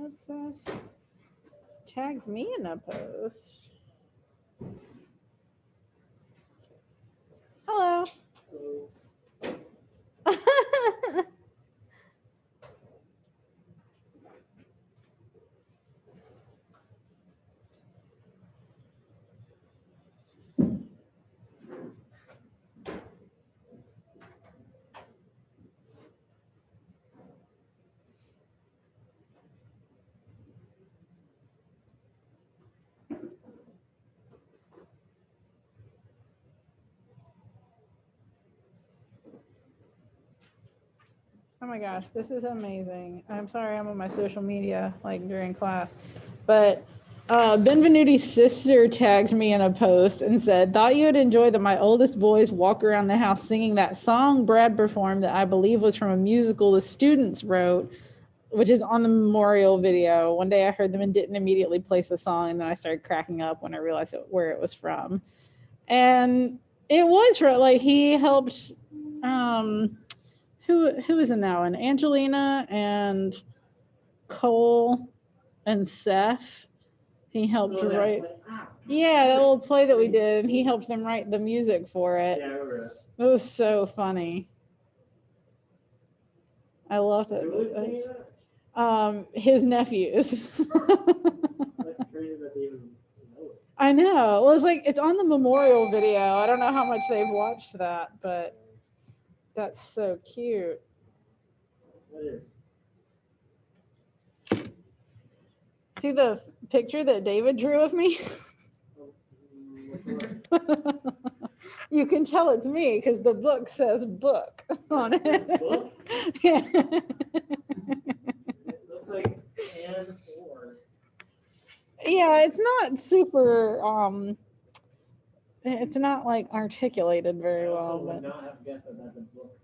What's this? Tagged me in a post. Hello. Oh my gosh, this is amazing. I'm sorry I'm on my social media like during class, but Benvenuti's sister tagged me in a post and said, thought you would enjoy that my oldest boys walk around the house singing that song Brad performed that I believe was from a musical the students wrote, which is on the memorial video. One day I heard them and didn't immediately place the song, and then I started cracking up when I realized where it was from. And it was from, like, he helped, who was in that one? Angelina and Cole and Seth. He helped write. Yeah, that little play that we did, and he helped them write the music for it. Yeah, I remember it. It was so funny. I love it. His nephews. That's crazy that they even know it. I know. Well, it's like it's on the memorial video. I don't know how much they've watched that, but that's so cute. That is. See the picture that David drew of me? You can tell it's me because the book says book on it. Book? Yeah. It looks like and or. Yeah, it's not super it's not like articulated very well. But not have guessed that that's a book.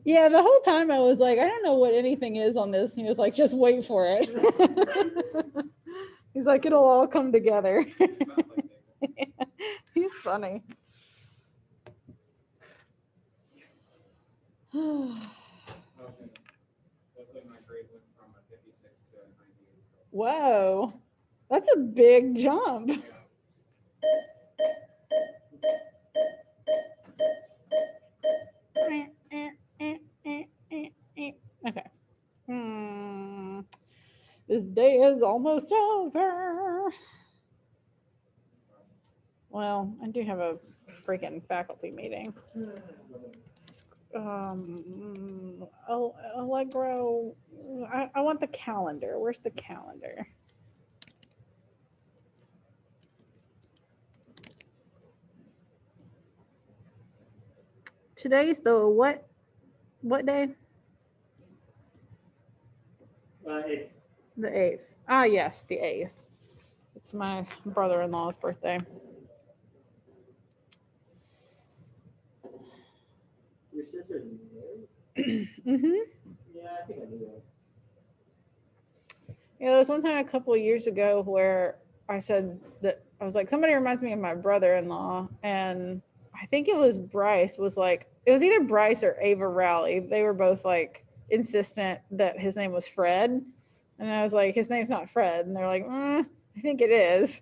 Yeah, the whole time I was like, I don't know what anything is on this. And he was like, just wait for it. He's like, it'll all come together. Yeah, he's funny. Whoa, that's a big jump. Okay. This day is almost over. Well, I do have a freaking faculty meeting. Allegro. I want the calendar. Where's the calendar? Today's the what? What day? 8th. The 8th. Ah, yes, the 8th. It's my brother-in-law's birthday. Your sister's married? Mm-hmm. Yeah, I think I knew that. Yeah, there was one time a couple of years ago where I said that I was like, somebody reminds me of my brother-in-law, and I think it was Bryce was like, it was either Bryce or Ava Rowley. They were both like insistent that his name was Fred. And I was like, his name's not Fred. And they're like, I think it is.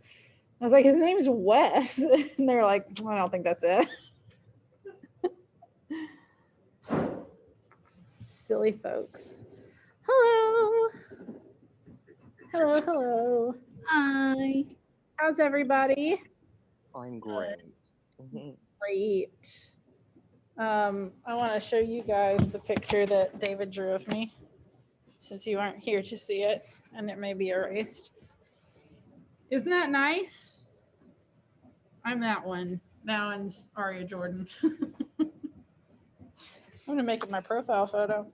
I was like, his name's Wes. And they're like, I don't think that's it. Silly folks. Hello. Hello, hello. Hi. How's everybody? I'm great. Great. I want to show you guys the picture that David drew of me, since you aren't here to see it, and it may be erased. Isn't that nice? I'm that one. That one's Aria Jordan. I'm going to make it my profile photo.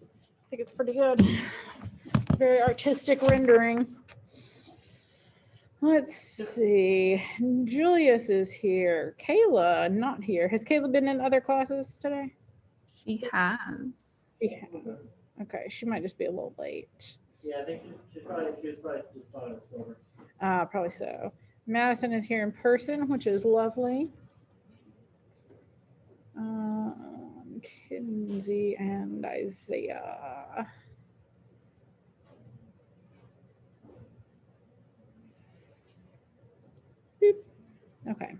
I think it's pretty good. Very artistic rendering. Let's see. Julius is here. Kayla, not here. Has Kayla been in other classes today? She has. She has. Okay, she might just be a little late. Yeah, I think she was probably just thought it was over. Probably so. Madison is here in person, which is lovely. Kinsey and Isaiah. Okay.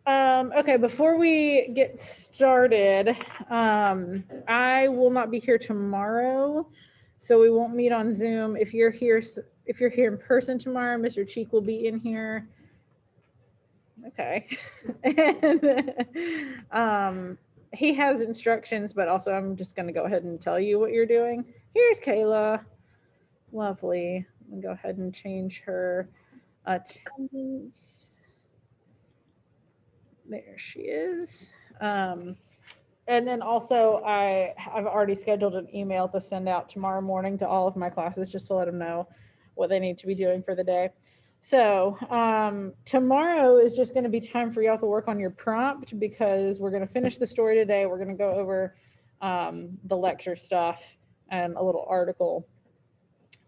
Okay, before we get started, I will not be here tomorrow, so we won't meet on Zoom. If you're here in person tomorrow, Mr. Cheek will be in here. Okay. And he has instructions, but also I'm just going to go ahead and tell you what you're doing. Here's Kayla. Lovely. I'm going to go ahead and change her attendance. There she is. And then also I've already scheduled an email to send out tomorrow morning to all of my classes just to let them know what they need to be doing for the day. So tomorrow is just going to be time for y'all to work on your prompt because we're going to finish the story today. We're going to go over the lecture stuff and a little article.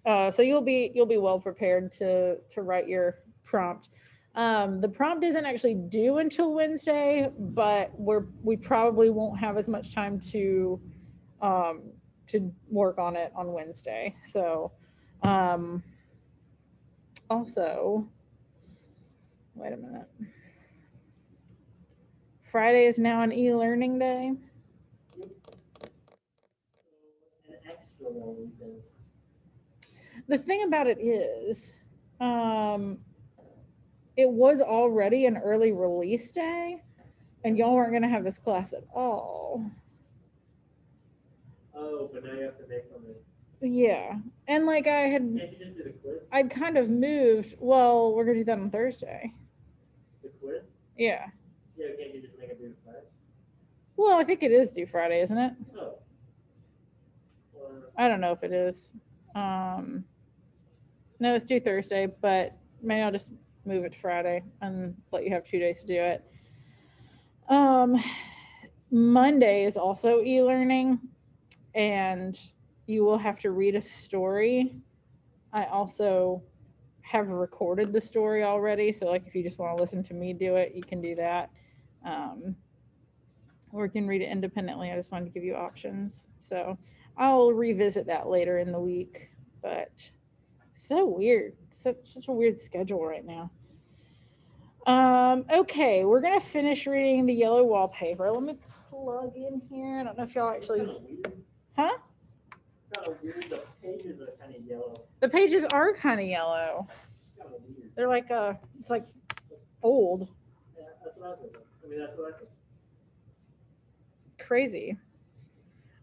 So you'll be well prepared to write your prompt. The prompt isn't actually due until Wednesday, but we probably won't have as much time to work on it on Wednesday. So also, wait a minute. Friday is now an e-learning day. An extra one. The thing about it is, it was already an early release day, and y'all weren't going to have this class at all. Oh, but now you have to make something. Yeah, and like Can't you just do the quiz? I'd kind of moved. Well, we're going to do that on Thursday. The quiz? Yeah. Yeah, can't you just make it do the quiz? Well, I think it is due Friday, isn't it? Oh. Well, I don't know if it is. No, it's due Thursday, but maybe I'll just move it to Friday and let you have 2 days to do it. Monday is also e-learning, and you will have to read a story. I also have recorded the story already, so like if you just want to listen to me do it, you can do that. Or you can read it independently. I just wanted to give you options. So I'll revisit that later in the week, but so weird. Such a weird schedule right now. Okay, we're gonna finish reading the yellow wallpaper. Let me plug in here. I don't know if y'all actually, huh? It's kind of weird. The pages are kind of yellow. The pages are kind of yellow. It's kind of weird. They're like it's like old. Yeah, that's what I think. I mean, that's what I think. Crazy.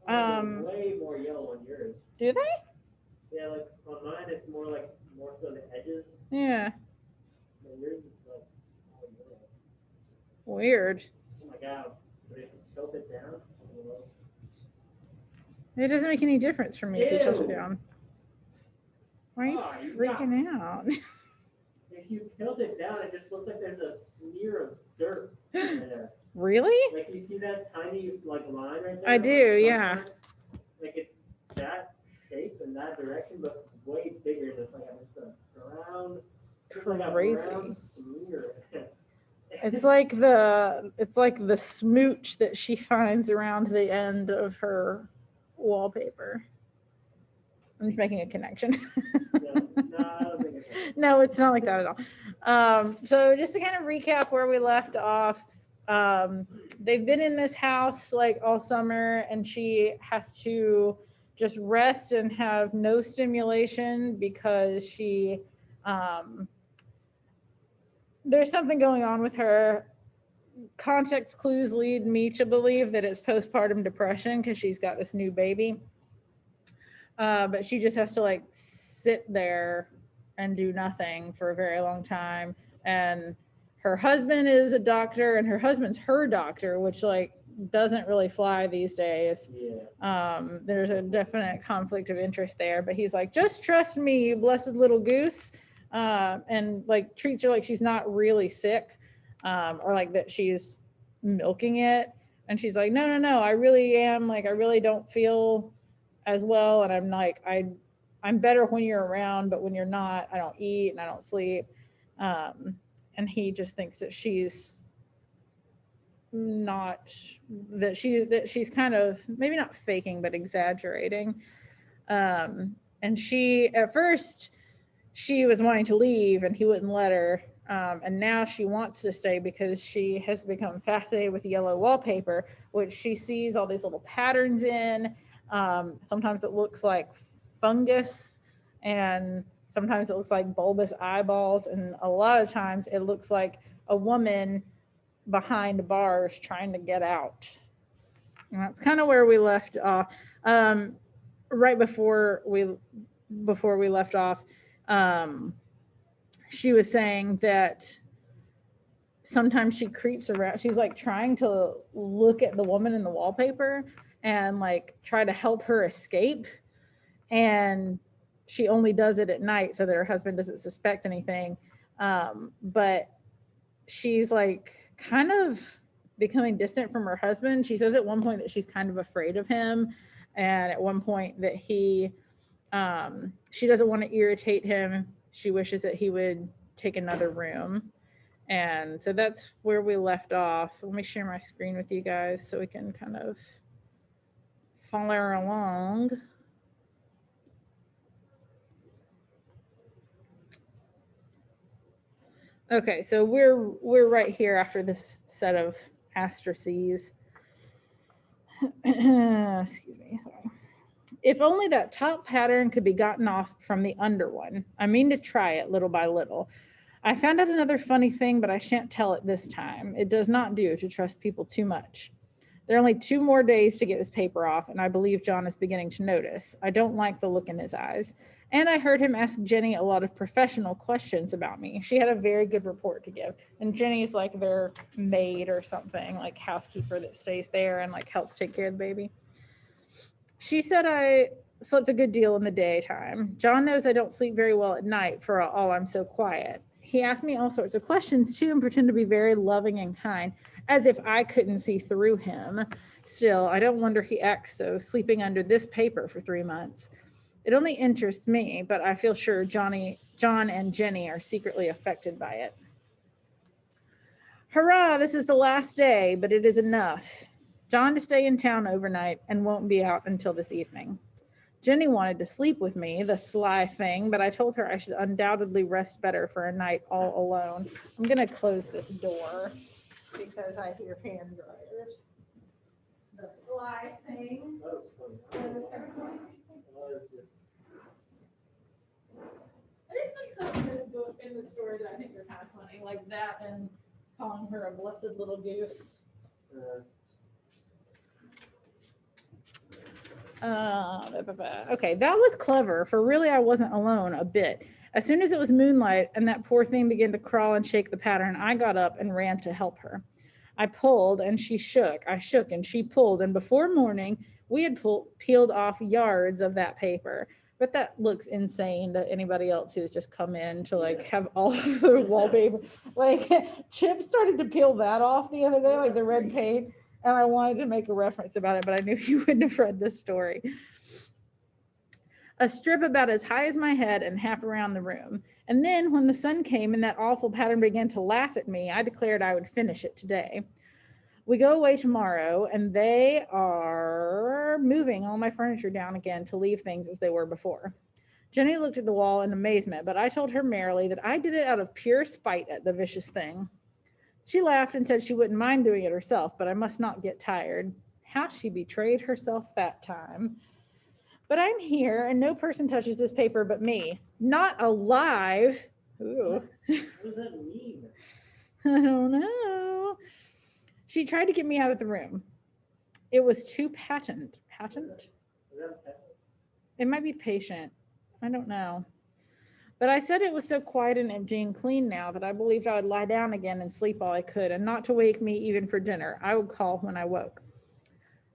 They're way more yellow on yours. Do they? Yeah, like on mine, it's more so the edges. Yeah. And yours is like all yellow. Weird. Oh my god! But if you tilt it down, It doesn't make any difference for me if you tilt it Ew. down. Why are you Oh, you freaking out? if you tilt it down, it just looks like there's a smear of dirt in there. Really? Like you see that tiny like line right there? I do, yeah. Like it's that shape in that direction, but way bigger. It's like a brown. It's like a Crazy. brown smear. It's like the smooch that she finds around the end of her wallpaper. I'm just making a connection. No, I don't think it's No, it's not like that at all. So just to kind of recap where we left off, they've been in this house like all summer, and she has to just rest and have no stimulation because she there's something going on with her. Context clues lead me to believe that it's postpartum depression because she's got this new baby. But she just has to like sit there and do nothing for a very long time. And her husband is a doctor, and her husband's her doctor, which like doesn't really fly these days. Yeah. There's a definite conflict of interest there, but he's like, just trust me, you blessed little goose. And like treats her like she's not really sick, or like that she's milking it. And she's like, no, I really am. Like, I really don't feel as well. And I'm like, I'm better when you're around, but when you're not, I don't eat and I don't sleep. And he just thinks that she's she's kind of maybe not faking, but exaggerating. And she at first she was wanting to leave and he wouldn't let her. And now she wants to stay because she has become fascinated with yellow wallpaper, which she sees all these little patterns in. Sometimes it looks like fungus, and sometimes it looks like bulbous eyeballs, and a lot of times it looks like a woman behind bars trying to get out. And that's kind of where we left off. Right before we left off, she was saying that sometimes she creeps around. She's like trying to look at the woman in the wallpaper and like try to help her escape. And she only does it at night so that her husband doesn't suspect anything. But she's like kind of becoming distant from her husband. She says at one point that she's kind of afraid of him. And at one point that she doesn't want to irritate him. She wishes that he would take another room. And so that's where we left off. Let me share my screen with you guys so we can kind of follow along. Okay, so we're right here after this set of asterisks. Excuse me, sorry. If only that top pattern could be gotten off from the under one. I mean to try it little by little. I found out another funny thing, but I shan't tell it this time. It does not do to trust people too much. There are only 2 more days to get this paper off, and I believe John is beginning to notice. I don't like the look in his eyes. And I heard him ask Jenny a lot of professional questions about me. She had a very good report to give. And Jenny's like their maid or something, like housekeeper that stays there and like helps take care of the baby. She said I slept a good deal in the daytime. John knows I don't sleep very well at night for all I'm so quiet. He asked me all sorts of questions too and pretended to be very loving and kind, as if I couldn't see through him. Still, I don't wonder he acts so, sleeping under this paper for 3 months. It only interests me, but I feel sure John and Jenny are secretly affected by it. Hurrah, this is the last day, but it is enough. John to stay in town overnight and won't be out until this evening. Jenny wanted to sleep with me, the sly thing, but I told her I should undoubtedly rest better for a night all alone. I'm going to close this door because I hear hand dryers. The sly thing. That was funny. There's some stuff in this book, in the story that I think are kind of funny, like that and calling her a blessed little goose. Okay, that was clever, for really I wasn't alone a bit. As soon as it was moonlight and that poor thing began to crawl and shake the pattern, I got up and ran to help her. I pulled and she shook. I shook and she pulled, and before morning, we had peeled off yards of that paper. But that looks insane to anybody else who's just come in to like have all of the wallpaper. Like Chip started to peel that off the other day, like the red paint. And I wanted to make a reference about it, but I knew you wouldn't have read this story. A strip about as high as my head and half around the room. And then when the sun came and that awful pattern began to laugh at me, I declared I would finish it today. We go away tomorrow, and they are moving all my furniture down again to leave things as they were before. Jenny looked at the wall in amazement, but I told her merrily that I did it out of pure spite at the vicious thing. She laughed and said she wouldn't mind doing it herself, but I must not get tired. How she betrayed herself that time. But I'm here, and no person touches this paper but me. Not alive. Ooh. What does that mean? I don't know. She tried to get me out of the room. It was too patent. Patent? It might be patient. I don't know. But I said it was so quiet and empty and clean now that I believed I would lie down again and sleep all I could, and not to wake me even for dinner. I would call when I woke.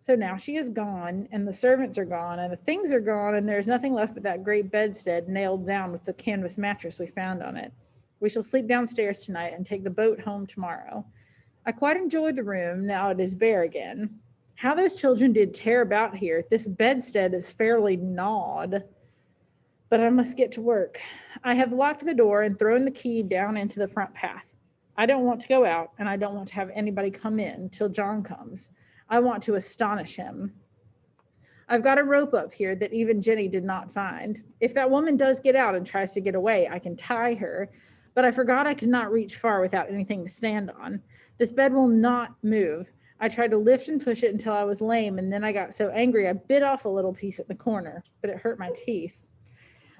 So now she is gone, and the servants are gone, and the things are gone, and there's nothing left but that great bedstead nailed down with the canvas mattress we found on it. We shall sleep downstairs tonight and take the boat home tomorrow. I quite enjoy the room, now it is bare again. How those children did tear about here. This bedstead is fairly gnawed. But I must get to work. I have locked the door and thrown the key down into the front path. I don't want to go out, and I don't want to have anybody come in till John comes. I want to astonish him. I've got a rope up here that even Jenny did not find. If that woman does get out and tries to get away, I can tie her. But I forgot I could not reach far without anything to stand on. This bed will not move. I tried to lift and push it until I was lame, and then I got so angry I bit off a little piece at the corner, but it hurt my teeth.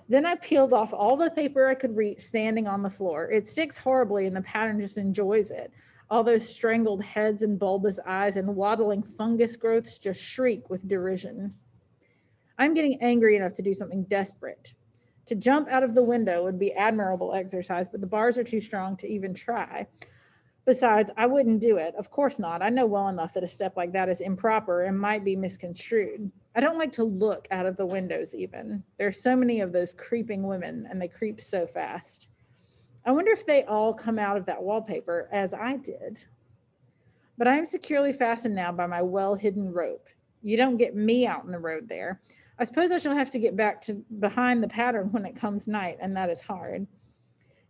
Then I peeled off all the paper I could reach standing on the floor. It sticks horribly and the pattern just enjoys it. All those strangled heads and bulbous eyes and waddling fungus growths just shriek with derision. I'm getting angry enough to do something desperate. To jump out of the window would be admirable exercise, but the bars are too strong to even try. Besides, I wouldn't do it. Of course not. I know well enough that a step like that is improper and might be misconstrued. I don't like to look out of the windows even. There are so many of those creeping women, and they creep so fast. I wonder if they all come out of that wallpaper as I did. But I am securely fastened now by my well-hidden rope. You don't get me out in the road there. I suppose I shall have to get back to behind the pattern when it comes night, and that is hard.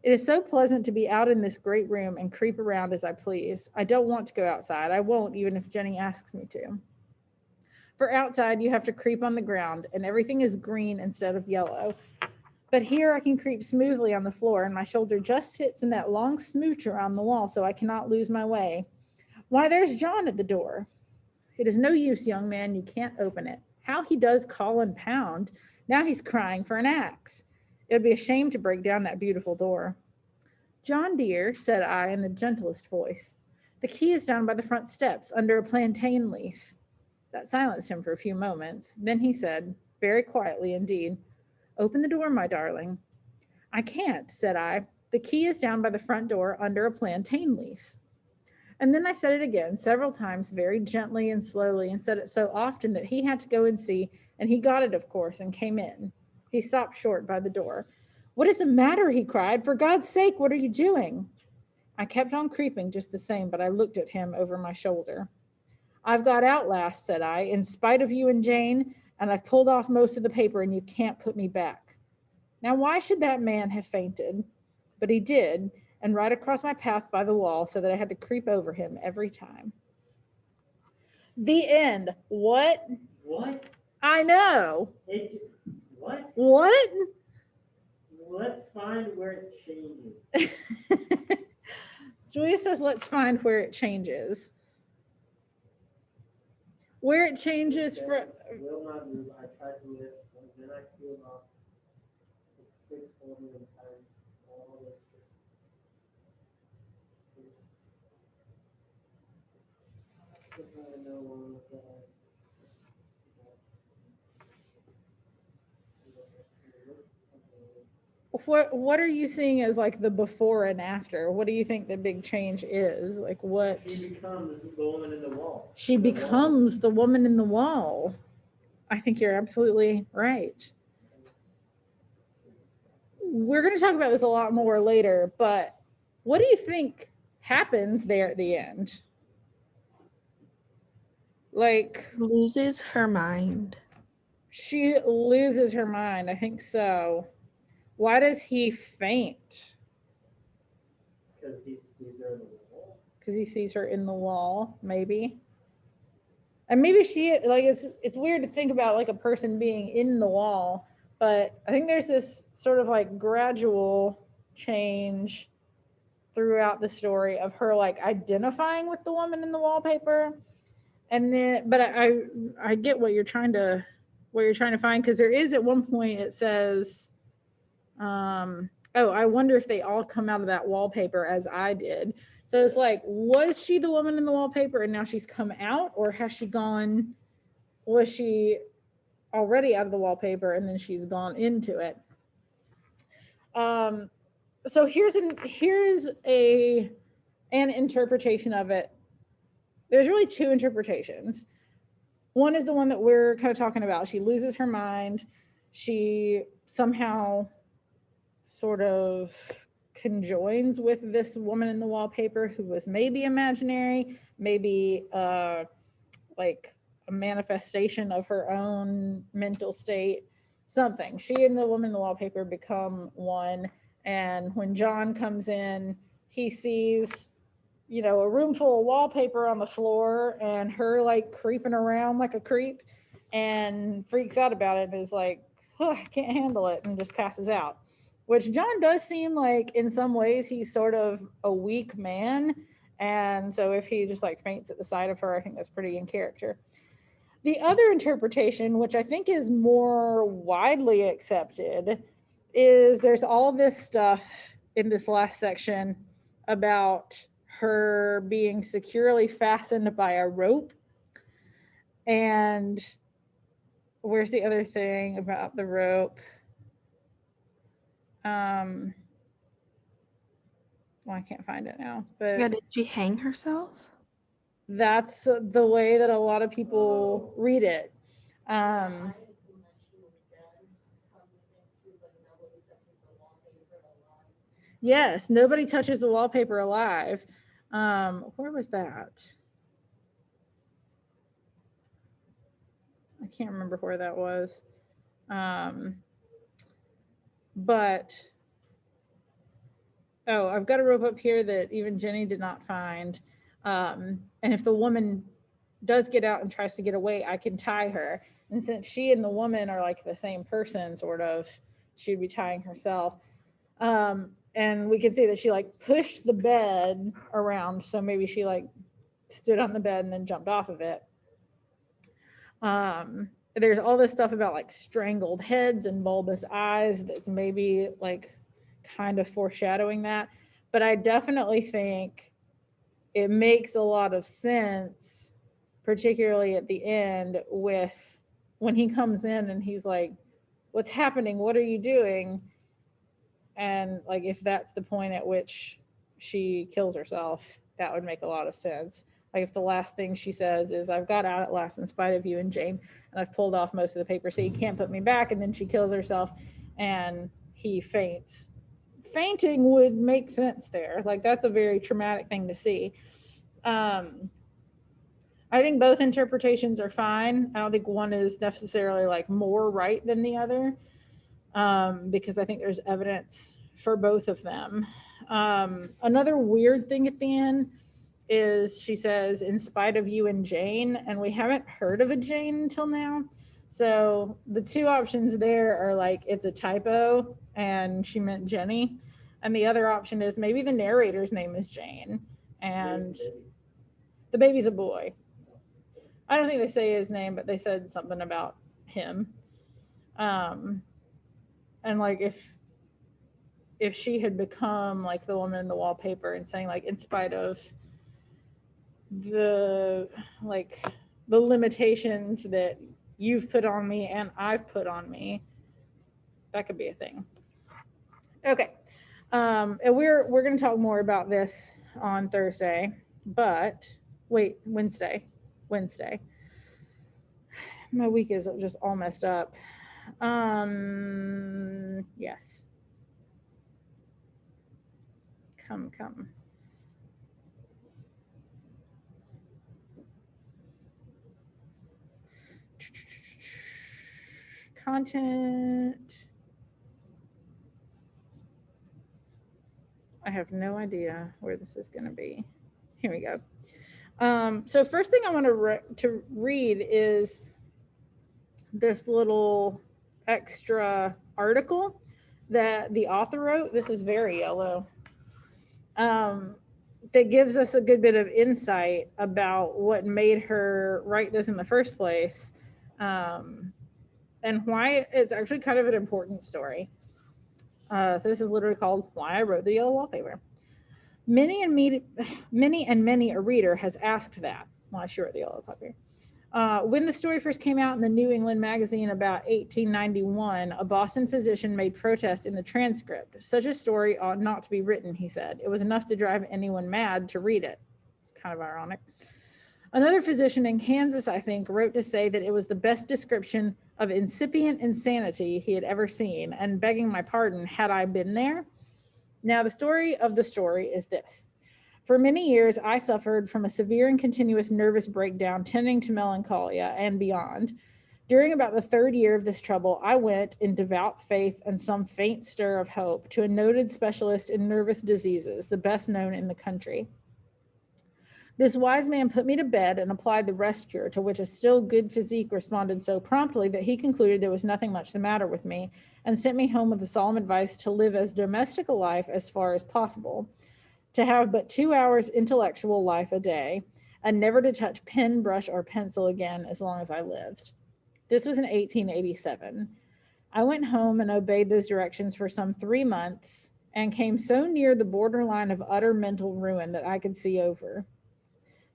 It is so pleasant to be out in this great room and creep around as I please. I don't want to go outside. I won't, even if Jenny asks me to. For outside, you have to creep on the ground, and everything is green instead of yellow. But here I can creep smoothly on the floor, and my shoulder just fits in that long smooch around the wall, so I cannot lose my way. Why, there's John at the door. It is no use, young man, you can't open it. How he does call and pound. Now he's crying for an axe. It would be a shame to break down that beautiful door. John dear, said I in the gentlest voice, the key is down by the front steps under a plantain leaf. That silenced him for a few moments. Then he said, very quietly indeed, open the door, my darling. I can't, said I. The key is down by the front door under a plantain leaf. And then I said it again several times, very gently and slowly, and said it so often that he had to go and see, and he got it, of course, and came in. He stopped short by the door. What is the matter? He cried. For God's sake, what are you doing? I kept on creeping just the same, but I looked at him over my shoulder. I've got out last, said I, in spite of you and Jane, and I've pulled off most of the paper, and you can't put me back. Now, why should that man have fainted? But he did, and right across my path by the wall, so that I had to creep over him every time. The end. What? What? I know. What? What? Let's find where it changes. Julia says, let's find where it changes. Where it changes from... Will not move. I tried to lift, and then I peeled off. It sticks holding and tied all the way through. I know one of the... What are you seeing as like the before and after? What do you think the big change is? Like what? She becomes the woman in the wall. She becomes the woman in the wall. I think you're absolutely right. We're going to talk about this a lot more later, but what do you think happens there at the end? Like, Loses her mind. she loses her mind. I think so. Why does he faint? Because he sees her in the wall. Because he sees her in the wall, maybe. And maybe she, like, it's weird to think about like a person being in the wall, but I think there's this sort of like gradual change throughout the story of her like identifying with the woman in the wallpaper. And then, but I get what you're trying to find, because there is at one point it says, oh, I wonder if they all come out of that wallpaper as I did. So it's like, was she the woman in the wallpaper and now she's come out, or has she gone, was she already out of the wallpaper and then she's gone into it? So here's an interpretation of it. There's really two interpretations. One is the one that we're kind of talking about. She loses her mind. She somehow sort of conjoins with this woman in the wallpaper who was maybe imaginary, maybe like a manifestation of her own mental state, something. She and the woman in the wallpaper become one. And when John comes in, he sees, you know, a room full of wallpaper on the floor and her like creeping around like a creep. and freaks out about it and is like, oh, I can't handle it, and just passes out. Which John does seem like in some ways he's sort of a weak man. And so if he just like faints at the sight of her, I think that's pretty in character. The other interpretation, which I think is more widely accepted, is there's all this stuff in this last section about her being securely fastened by a rope. And where's the other thing about the rope? Well, I can't find it now, but Yeah, did she hang herself? that's the way that a lot of people read it. Yes, nobody touches the wallpaper alive. Where was that? I can't remember where that was. But oh, I've got a rope up here that even Jenny did not find. And if the woman does get out and tries to get away, I can tie her. And since she and the woman are like the same person, sort of, she'd be tying herself. And we can see that she like pushed the bed around. So maybe she like stood on the bed and then jumped off of it. There's all this stuff about like strangled heads and bulbous eyes that's maybe like kind of foreshadowing that. But I definitely think it makes a lot of sense, particularly at the end, with when he comes in and he's like, what's happening? What are you doing? And like, if that's the point at which she kills herself, that would make a lot of sense. Like if the last thing she says is, I've got out at last in spite of you and Jane, and I've pulled off most of the paper, so you can't put me back. And then she kills herself and he faints. Fainting would make sense there. Like that's a very traumatic thing to see. I think both interpretations are fine. I don't think one is necessarily like more right than the other, because I think there's evidence for both of them. Another weird thing at the end is she says, in spite of you and Jane, and we haven't heard of a Jane until now. So the two options there are like, it's a typo and she meant Jenny. And the other option is maybe the narrator's name is Jane and the baby's a boy. I don't think they say his name, but they said something about him. And like if she had become like the woman in the wallpaper and saying like, in spite of the limitations that you've put on me and I've put on me, that could be a thing. Okay. And we're going to talk more about this on Thursday, but wait, Wednesday. My week is just all messed up. Yes. Come. Content. I have no idea where this is going to be. Here we go. So first thing I want to read is this little extra article that the author wrote. This is very yellow. That gives us a good bit of insight about what made her write this in the first place, and why it's actually kind of an important story. So this is literally called Why I Wrote the Yellow Wallpaper. Many a reader has asked that, why she wrote the Yellow Wallpaper. When the story first came out in the New England magazine about 1891, a Boston physician made protest in the transcript. Such a story ought not to be written, he said. It was enough to drive anyone mad to read it. It's kind of ironic. Another physician in Kansas, I think, wrote to say that it was the best description of incipient insanity he had ever seen, and begging my pardon, had I been there? Now, the story of the story is this. For many years, I suffered from a severe and continuous nervous breakdown tending to melancholia and beyond. During about the third year of this trouble, I went in devout faith and some faint stir of hope to a noted specialist in nervous diseases, the best known in the country. This wise man put me to bed and applied the rest cure, to which a still good physique responded so promptly that he concluded there was nothing much the matter with me, and sent me home with the solemn advice to live as domestic a life as far as possible, to have but 2 hours intellectual life a day, and never to touch pen, brush, or pencil again as long as I lived. This was in 1887. I went home and obeyed those directions for some 3 months, and came so near the borderline of utter mental ruin that I could see over.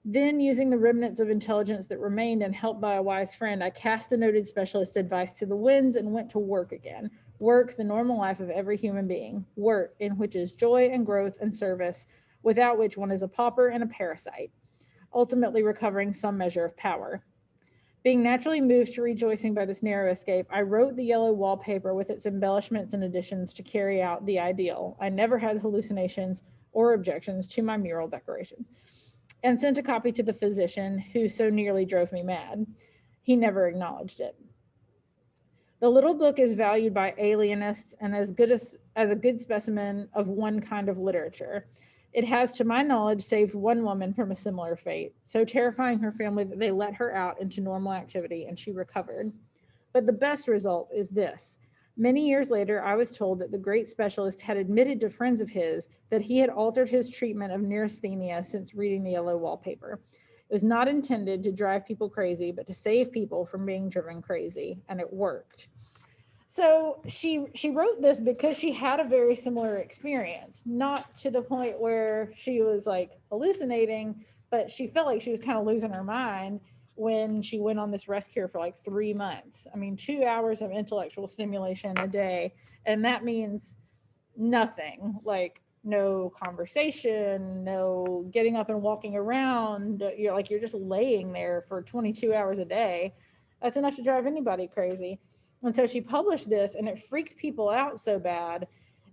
Then, using the remnants of intelligence that remained and helped by a wise friend, I cast the noted specialist's advice to the winds and went to work again. Work, the normal life of every human being. Work, in which is joy and growth and service, without which one is a pauper and a parasite, ultimately recovering some measure of power. Being naturally moved to rejoicing by this narrow escape, I wrote the yellow wallpaper with its embellishments and additions to carry out the ideal. I never had hallucinations or objections to my mural decorations, and sent a copy to the physician who so nearly drove me mad. He never acknowledged it. The little book is valued by alienists and as a good specimen of one kind of literature. It has, to my knowledge, saved one woman from a similar fate, so terrifying her family that they let her out into normal activity and she recovered. But the best result is this. Many years later, I was told that the great specialist had admitted to friends of his that he had altered his treatment of neurasthenia since reading the yellow wallpaper. It was not intended to drive people crazy, but to save people from being driven crazy, and it worked. So she wrote this because she had a very similar experience, not to the point where she was like hallucinating, but she felt like she was kind of losing her mind when she went on this rest cure for like 3 months. I mean, 2 hours of intellectual stimulation a day, and that means nothing, like no conversation, no getting up and walking around. You're just laying there for 22 hours a day. That's enough to drive anybody crazy. And so she published this, and it freaked people out so bad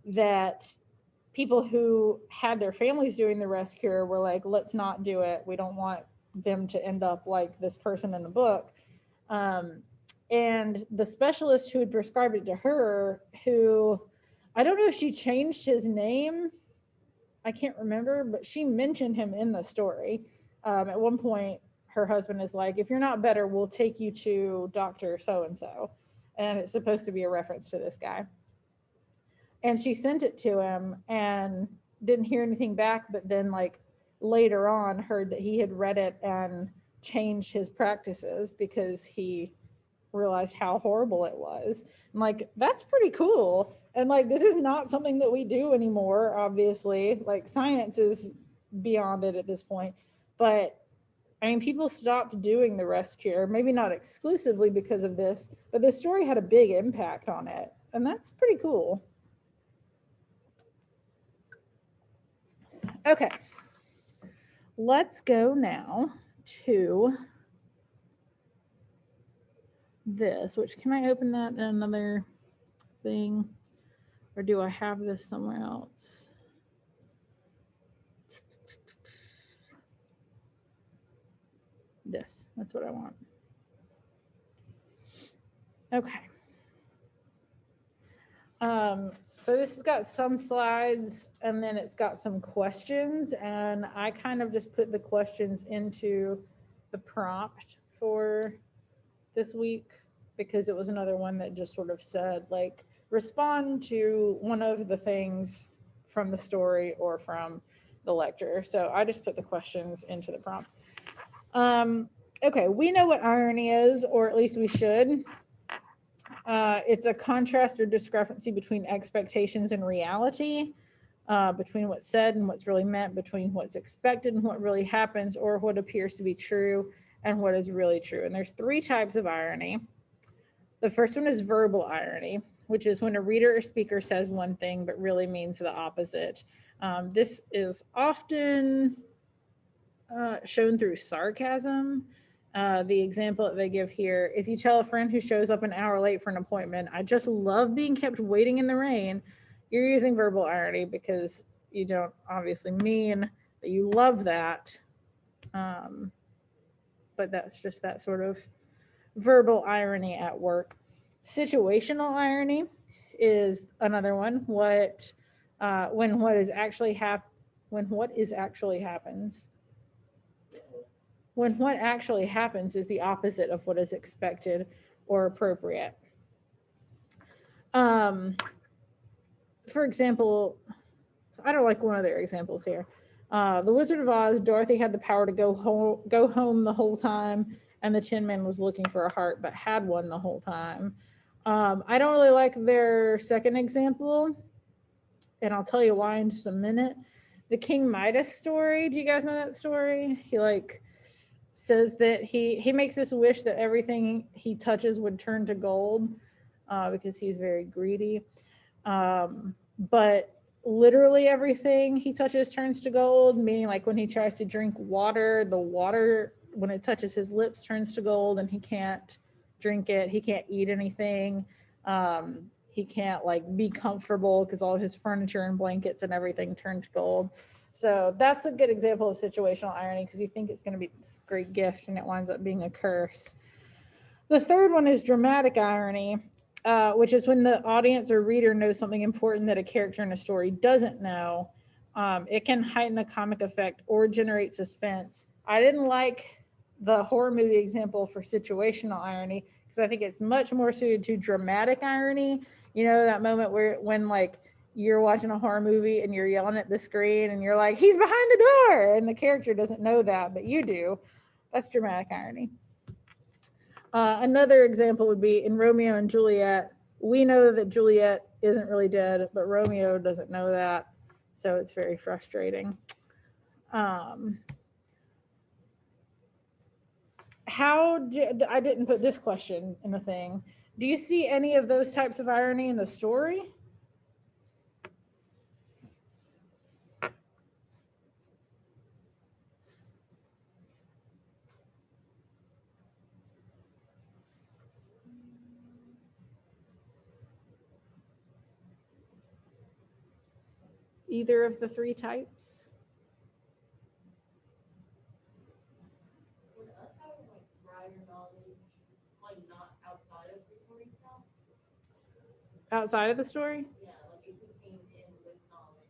that people who had their families doing the rest cure were like, let's not do it. We don't want them to end up like this person in the book. And the specialist who had prescribed it to her, who, I don't know if she changed his name, I can't remember, but she mentioned him in the story. At one point, her husband is like, if you're not better, we'll take you to Dr. So-and-so. And it's supposed to be a reference to this guy. And she sent it to him and didn't hear anything back, but then like later on heard that he had read it and changed his practices because he realized how horrible it was. And like, that's pretty cool. And like, this is not something that we do anymore, obviously. Like, science is beyond it at this point. But I mean, people stopped doing the rest cure, maybe not exclusively because of this, but this story had a big impact on it. And that's pretty cool. Okay. Let's go now to this, which, can I open that in another thing? Or do I have this somewhere else? This, that's what I want. Okay. So this has got some slides and then it's got some questions, and I kind of just put the questions into the prompt for this week because it was another one that just sort of said like, respond to one of the things from the story or from the lecture. So I just put the questions into the prompt. Okay, we know what irony is, or at least we should. It's a contrast or discrepancy between expectations and reality, between what's said and what's really meant, between what's expected and what really happens, or what appears to be true and what is really true. And there's 3 types of irony. The first one is verbal irony, which is when a reader or speaker says one thing but really means the opposite. This is often shown through sarcasm. The example that they give here, if you tell a friend who shows up an hour late for an appointment, I just love being kept waiting in the rain, you're using verbal irony because you don't obviously mean that you love that. But that's just that sort of verbal irony at work. Situational irony is another one. When what is actually happens. when what actually happens is the opposite of what is expected or appropriate. For example, I don't like one of their examples here. The Wizard of Oz, Dorothy had the power to go home the whole time, and the Tin Man was looking for a heart, but had one the whole time. I don't really like their second example, and I'll tell you why in just a minute. The King Midas story. Do you guys know that story? He says that he makes this wish that everything he touches would turn to gold because he's very greedy. But literally everything he touches turns to gold, meaning like when he tries to drink water, the water, when it touches his lips, turns to gold and he can't drink it. He can't eat anything. He can't like be comfortable because all of his furniture and blankets and everything turn to gold. So that's a good example of situational irony because you think it's going to be this great gift and it winds up being a curse. The third one is dramatic irony, which is when the audience or reader knows something important that a character in a story doesn't know. It can heighten a comic effect or generate suspense. I didn't like the horror movie example for situational irony because I think it's much more suited to dramatic irony. You know, that moment when like you're watching a horror movie and you're yelling at the screen and you're like, he's behind the door, and the character doesn't know that, but you do. That's dramatic irony. Another example would be in Romeo and Juliet. We know that Juliet isn't really dead, but Romeo doesn't know that. So it's very frustrating. I didn't put this question in the thing. Do you see any of those types of irony in the story? Either of the three types? Would us having like prior knowledge, like not outside of the story itself? Outside of the story? Yeah, like if we came in with knowledge,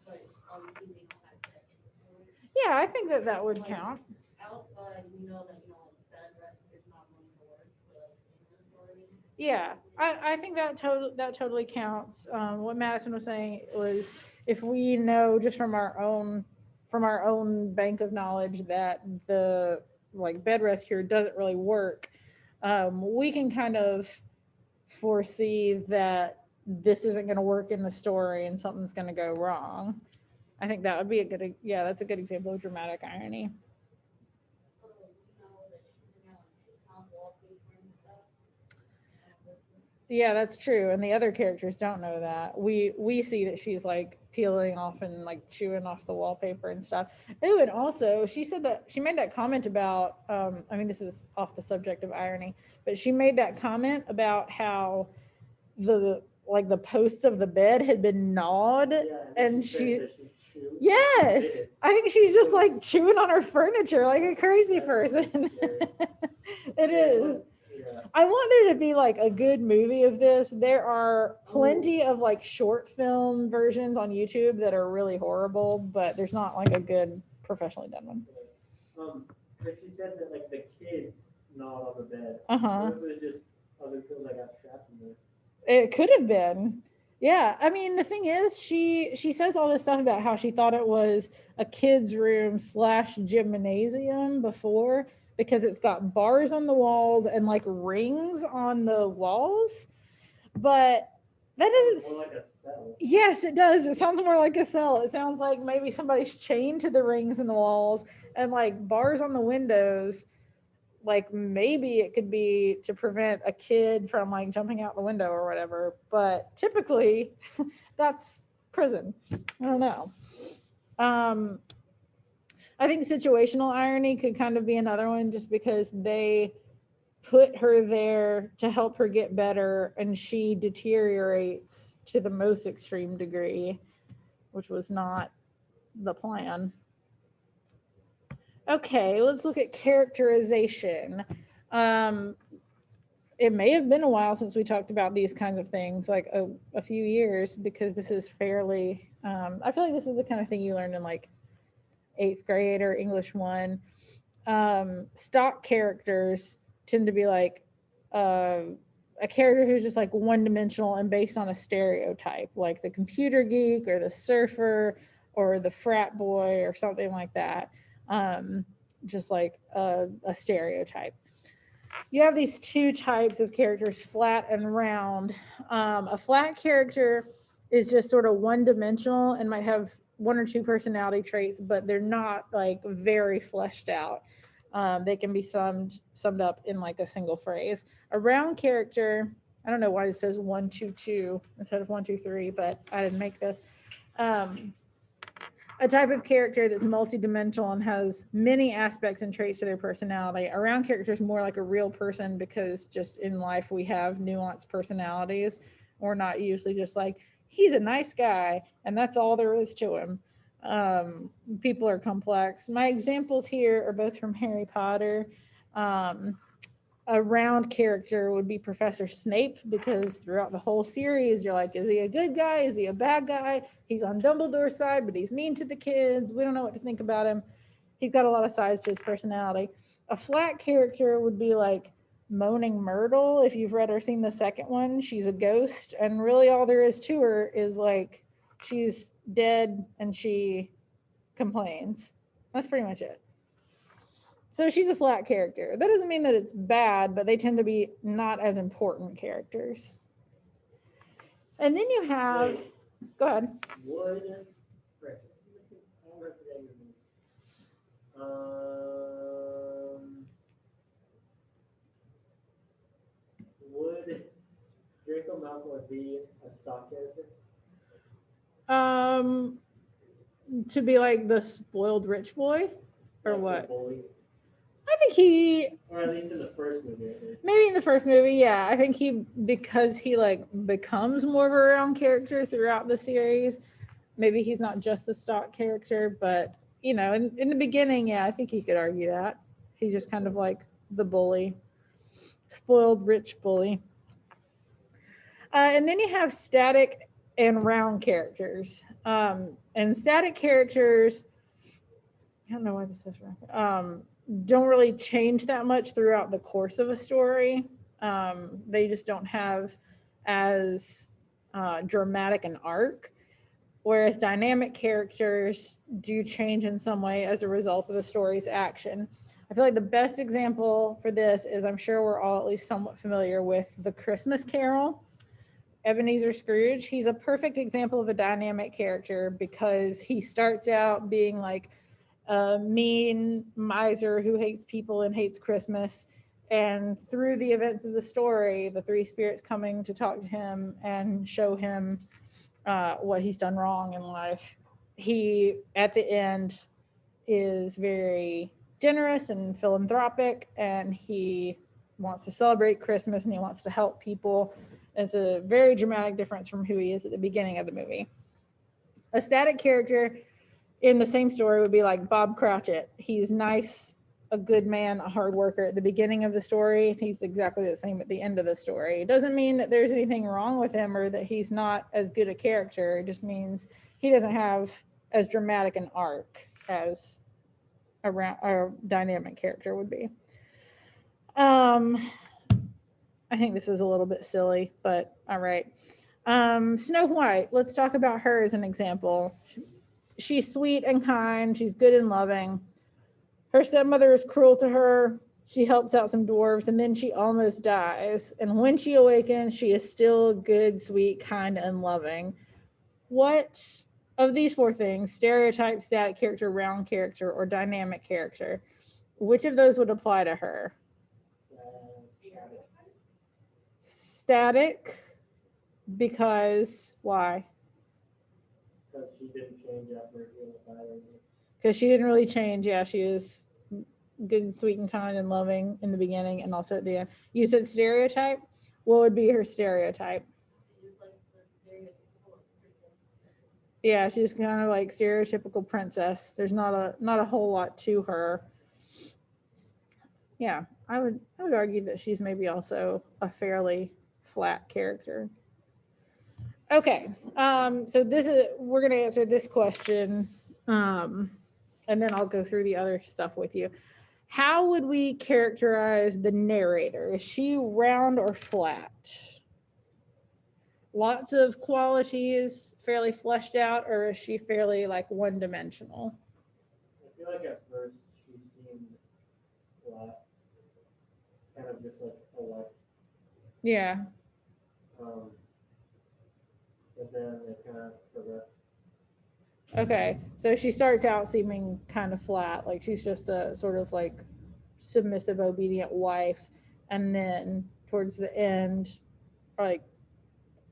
but obviously we don't have that in the story. Yeah, I think that would count. Outside, we know that like bed rest is not going to work, but in the story. Yeah, I think that totally counts. What Madison was saying was if we know just from our own bank of knowledge that the like bed rest cure doesn't really work, we can kind of foresee that this isn't going to work in the story and something's going to go wrong. I think that would be that's a good example of dramatic irony. Yeah, that's true. And the other characters don't know that. We see that she's like peeling off and like chewing off the wallpaper and stuff. Oh, and also she said that she made that comment about, I mean, this is off the subject of irony, but she made that comment about how the posts of the bed had been gnawed, and yes, I think she's just like chewing on her furniture like a crazy person. It is. I want there to be like a good movie of this. There are plenty of like short film versions on YouTube that are really horrible, but there's not like a good professionally done one. But she said that like the kids gnawed on the bed. Uh-huh. It was just other people that got trapped in there. It could have been. Yeah, I mean, the thing is, she says all this stuff about how she thought it was a kid's room / gymnasium before, because it's got bars on the walls and like rings on the walls. But that doesn't. More like a cell. Yes, it does. It sounds more like a cell. It sounds like maybe somebody's chained to the rings in the walls and like bars on the windows. Like maybe it could be to prevent a kid from like jumping out the window or whatever, but typically that's prison. I don't know. I think situational irony could kind of be another one, just because they put her there to help her get better and she deteriorates to the most extreme degree, which was not the plan. Okay, let's look at characterization. It may have been a while since we talked about these kinds of things, like a few years, because this is fairly, I feel like this is the kind of thing you learned in like 8th grade or English 1. stock characters tend to be like a character who's just like one-dimensional and based on a stereotype, like the computer geek or the surfer or the frat boy or something like that. Just like a stereotype. You have these two types of characters, flat and round. A flat character is just sort of one-dimensional and might have one or two personality traits, but they're not like very fleshed out. They can be summed up in like a single phrase. A round character, I don't know why it says 1, 2, 2 instead of 1, 2, 3, but I didn't make this. A type of character that's multidimensional and has many aspects and traits to their personality. A round character is more like a real person because just in life we have nuanced personalities. We're not usually just like, he's a nice guy and that's all there is to him. People are complex. My examples here are both from Harry Potter. A round character would be Professor Snape, because throughout the whole series, you're like, is he a good guy? Is he a bad guy? He's on Dumbledore's side, but he's mean to the kids. We don't know what to think about him. He's got a lot of sides to his personality. A flat character would be like Moaning Myrtle. If you've read or seen the second one, she's a ghost. And really all there is to her is like, she's dead and she complains. That's pretty much it. So she's a flat character. That doesn't mean that it's bad, but they tend to be not as important characters. And then you have, go ahead. Would Draco Malfoy be a stock character? To be like the spoiled rich boy, or Like what? the bully? I think he, Or at least in the first movie. maybe in the first movie, yeah. I think he, because he like becomes more of a round character throughout the series, maybe he's not just the stock character, but you know, in the beginning, yeah, I think you could argue that. He's just kind of like the bully, spoiled rich bully. And then you have static and round characters. And static characters, I don't know why this is round. Don't really change that much throughout the course of a story. They just don't have as dramatic an arc, whereas dynamic characters do change in some way as a result of the story's action. I feel like the best example for this is, I'm sure we're all at least somewhat familiar with The Christmas Carol. Ebenezer Scrooge, he's a perfect example of a dynamic character because he starts out being like a mean miser who hates people and hates Christmas. And through the events of the story, the three spirits coming to talk to him and show him what he's done wrong in life, he, at the end, is very generous and philanthropic, and he wants to celebrate Christmas and he wants to help people. It's a very dramatic difference from who he is at the beginning of the movie. A static character in the same story would be like Bob Cratchit. He's nice, a good man, a hard worker at the beginning of the story. He's exactly the same at the end of the story. It doesn't mean that there's anything wrong with him or that he's not as good a character. It just means he doesn't have as dramatic an arc as a dynamic character would be. I think this is a little bit silly, but all right. Snow White, let's talk about her as an example. She's sweet and kind. She's good and loving. Her stepmother is cruel to her. She helps out some dwarves, and then she almost dies. And when she awakens, she is still good, sweet, kind, and loving. What of these four things, stereotype, static character, round character, or dynamic character, which of those would apply to her? Static, because why? Because she didn't change after being a fire. Because she didn't really change. Yeah, she is good, sweet, and kind and loving in the beginning and also at the end. You said stereotype. What would be her stereotype? Yeah, she's kind of like stereotypical princess. There's not a whole lot to her. Yeah, I would argue that she's maybe also a fairly flat character. Okay, so we're gonna answer this question, and then I'll go through the other stuff with you. how would we characterize the narrator? Is she round or flat? Lots of qualities, fairly fleshed out, or is she fairly like one-dimensional? I feel like at first she seemed flat, kind of just like a life. Yeah. But then it kind of progressed. Okay. So she starts out seeming kind of flat, like she's just a sort of like submissive, obedient wife. And then towards the end, like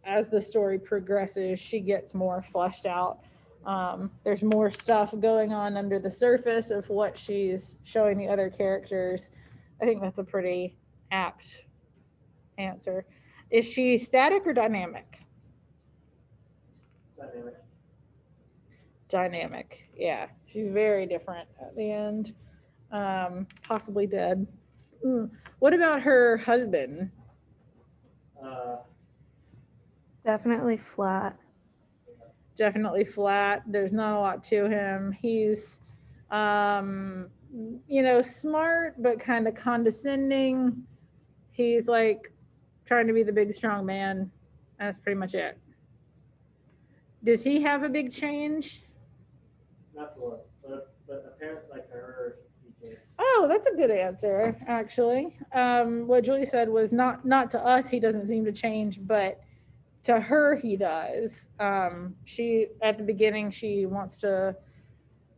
as the story progresses, she gets more fleshed out. There's more stuff going on under the surface of what she's showing the other characters. I think that's a pretty apt answer. Is she static or dynamic? Dynamic. Dynamic. Yeah, she's very different at the end. Possibly dead. What about her husband? Definitely flat. Definitely flat. There's not a lot to him. He's smart but kind of condescending. He's like trying to be the big strong man. That's pretty much it. Does he have a big change? Not to us, but apparently like her. Oh, that's a good answer, actually. What Julie said was not to us, he doesn't seem to change, but to her, he does. She, at the beginning, she wants to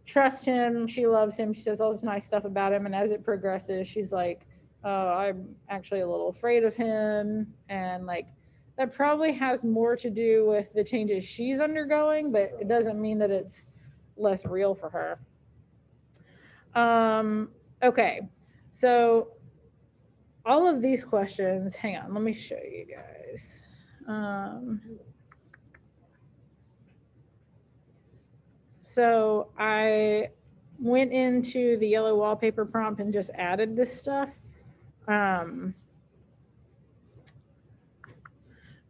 trust him. She loves him. She says all this nice stuff about him. And as it progresses, she's like, oh, I'm actually a little afraid of him. And like, that probably has more to do with the changes she's undergoing, but it doesn't mean that it's less real for her. Okay, so all of these questions, hang on, let me show you guys. So I went into the yellow wallpaper prompt and just added this stuff.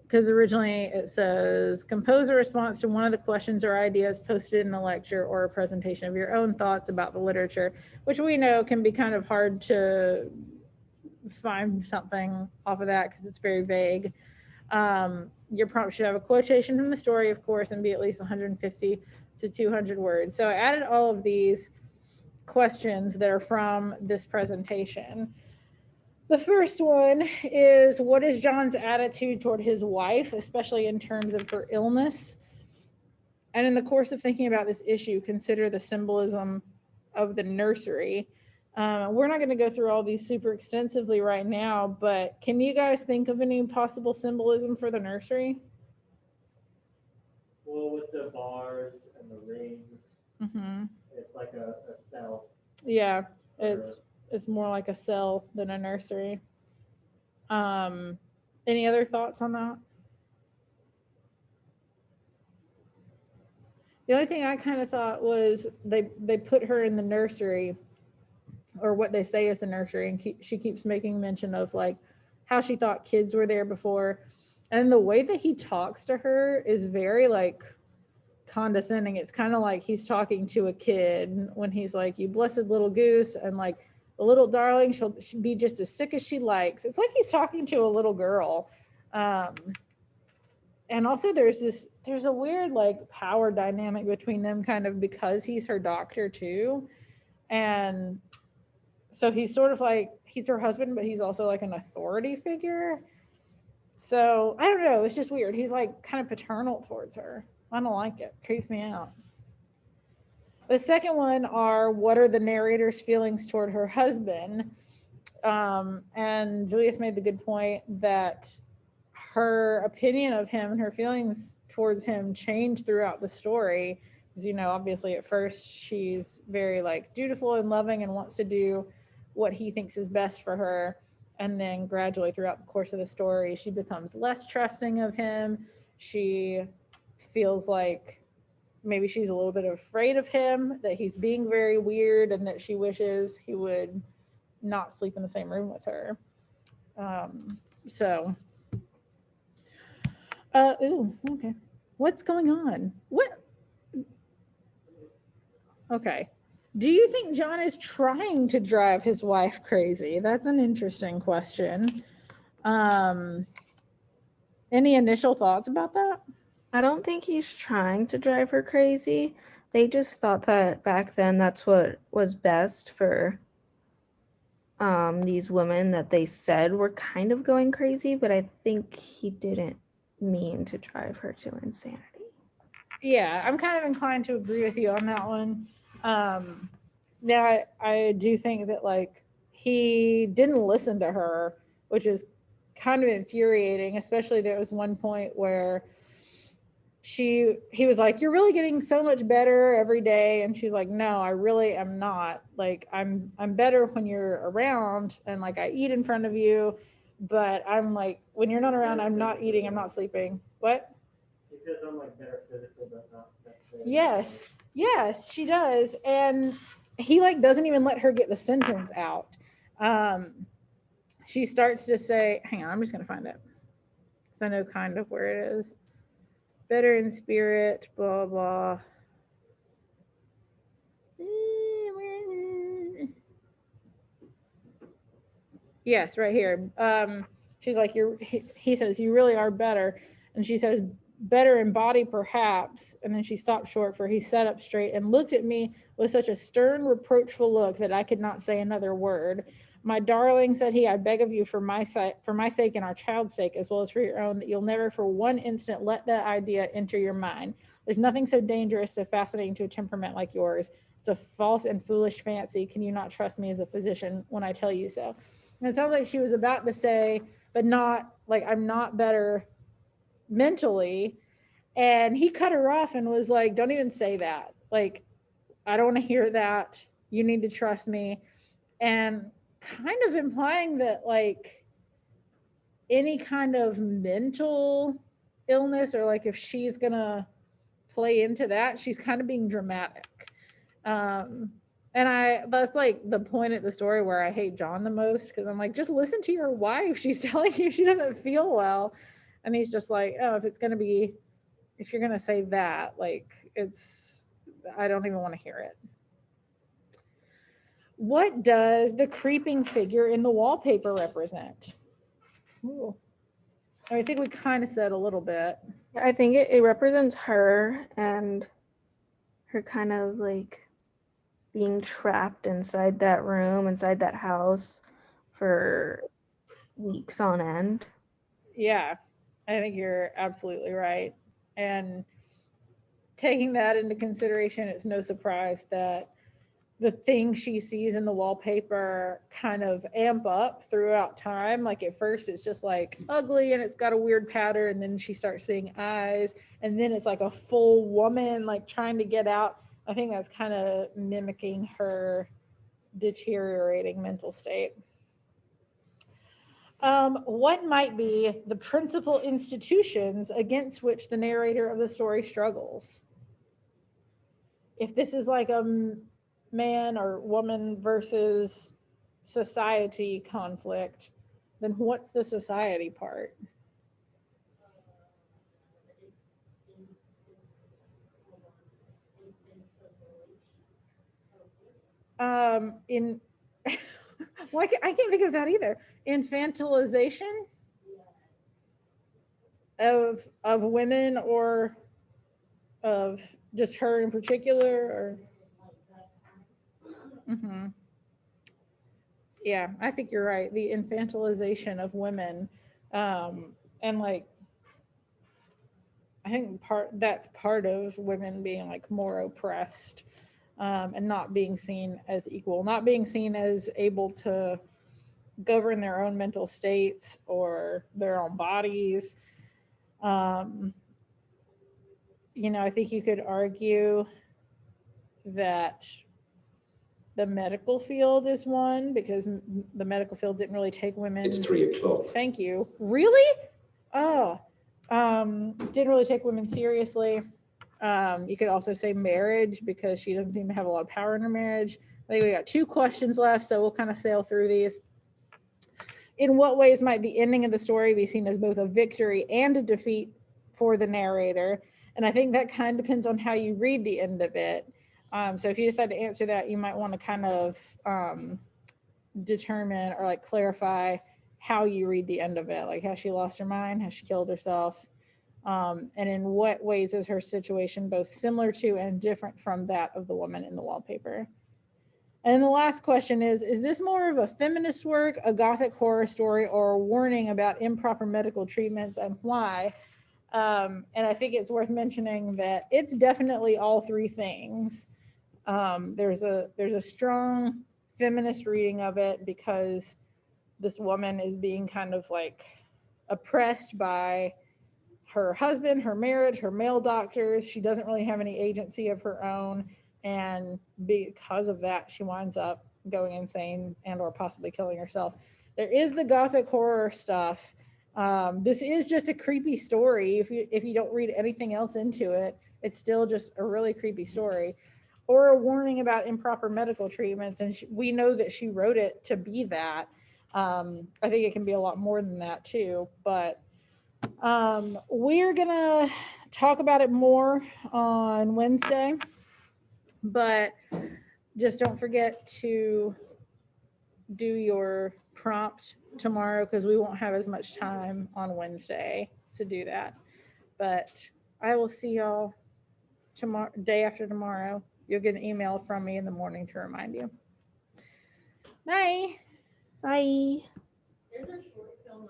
Because originally it says compose a response to one of the questions or ideas posted in the lecture or a presentation of your own thoughts about the literature, which we know can be kind of hard to find something off of that because it's very vague. Your prompt should have a quotation from the story, of course, and be at least 150 to 200 words. So I added all of these questions that are from this presentation. The first one is, what is John's attitude toward his wife, especially in terms of her illness? And in the course of thinking about this issue, consider the symbolism of the nursery. We're not going to go through all these super extensively right now, but can you guys think of any possible symbolism for the nursery? Well, with the bars and the rings, it's like a cell. Yeah, it's more like a cell than a nursery. Any other thoughts on that? The only thing I kind of thought was they put her in the nursery, or what they say is the nursery, and she keeps making mention of like how she thought kids were there before, and the way that he talks to her is very like condescending. It's kind of like he's talking to a kid when he's like, you blessed little goose, and like the little darling, she'll be just as sick as she likes. It's like he's talking to a little girl. And also there's a weird like power dynamic between them, kind of because he's her doctor too. And so he's sort of like, he's her husband, but he's also like an authority figure. So I don't know, it's just weird. He's like kind of paternal towards her. I don't like it. Creeps me out. The second one are, what are the narrator's feelings toward her husband? And Julius made the good point that her opinion of him and her feelings towards him change throughout the story. Because, obviously at first she's very like dutiful and loving and wants to do what he thinks is best for her. And then gradually throughout the course of the story, she becomes less trusting of him. She feels like maybe she's a little bit afraid of him, that he's being very weird, and that she wishes he would not sleep in the same room with her. Okay. What's going on? What? Okay. Do you think John is trying to drive his wife crazy? That's an interesting question. Any initial thoughts about that? I don't think he's trying to drive her crazy. They just thought that back then that's what was best for these women that they said were kind of going crazy, but I think he didn't mean to drive her to insanity. Yeah, I'm kind of inclined to agree with you on that one. Now, I do think that like he didn't listen to her, which is kind of infuriating, especially there was one point where he was like, you're really getting so much better every day, and she's like, no, I really am not. Like I'm better when you're around, and like I eat in front of you, but I'm like when you're not around, I'm not eating, I'm not sleeping. What? He says I'm like better physical, but not necessarily. Yes, she does. And he like doesn't even let her get the sentence out. She starts to say, hang on, I'm just gonna find it. Because I know kind of where it is. Better in spirit, blah blah. Yes, right here. She's like, he says, you really are better. And she says, better in body perhaps. And then she stopped short, for he sat up straight and looked at me with such a stern, reproachful look that I could not say another word. My darling, said he, I beg of you for my sake and our child's sake, as well as for your own, that you'll never for one instant let that idea enter your mind. There's nothing so dangerous, so fascinating to a temperament like yours. It's a false and foolish fancy. Can you not trust me as a physician when I tell you so? And it sounds like she was about to say, but not like I'm not better mentally. And he cut her off and was like, don't even say that. Like, I don't want to hear that. You need to trust me. And kind of implying that like any kind of mental illness, or like if she's gonna play into that, she's kind of being dramatic. And that's like the point of the story where I hate John the most, because I'm like, just listen to your wife. She's telling you she doesn't feel well. And he's just like, oh, if you're going to say that, like I don't even want to hear it. What does the creeping figure in the wallpaper represent? Ooh. I think we kind of said a little bit. I think it represents her and her kind of like being trapped inside that room, inside that house for weeks on end. Yeah, I think you're absolutely right. And taking that into consideration, it's no surprise that the things she sees in the wallpaper kind of amp up throughout time. Like at first it's just like ugly and it's got a weird pattern, and then she starts seeing eyes, and then it's like a full woman like trying to get out. I think that's kind of mimicking her deteriorating mental state. What might be the principal institutions against which the narrator of the story struggles? If this is like a man or woman versus society conflict, then what's the society part? In well, I can't think of that either. Infantilization of women, or of just her in particular, or mm-hmm. Yeah, I think you're right. The infantilization of women, and like I think that's part of women being like more oppressed, and not being seen as equal, not being seen as able to govern their own mental states or their own bodies. Um, I think you could argue that the medical field is one, because the medical field didn't really take women. It's 3:00. Thank you. Really? Oh, didn't really take women seriously. You could also say marriage, because she doesn't seem to have a lot of power in her marriage. I think we got 2 questions left, so we'll kind of sail through these. In what ways might the ending of the story be seen as both a victory and a defeat for the narrator? And I think that kind of depends on how you read the end of it. So if you decide to answer that, you might want to kind of determine or like clarify how you read the end of it. Like, has she lost her mind? Has she killed herself? And in what ways is her situation both similar to and different from that of the woman in the wallpaper? And the last question is this more of a feminist work, a gothic horror story, or a warning about improper medical treatments, and why? And I think it's worth mentioning that it's definitely all three things. There's a strong feminist reading of it because this woman is being kind of like oppressed by her husband, her marriage, her male doctors. She doesn't really have any agency of her own. And because of that, she winds up going insane and or possibly killing herself. There is the gothic horror stuff. This is just a creepy story. If you don't read anything else into it, it's still just a really creepy story. Or a warning about improper medical treatments. And we know that she wrote it to be that. I think it can be a lot more than that too. But we're gonna talk about it more on Wednesday. But just don't forget to do your prompt tomorrow because we won't have as much time on Wednesday to do that. But I will see y'all tomorrow, day after tomorrow. You'll get an email from me in the morning to remind you. Bye. Bye. There's a short film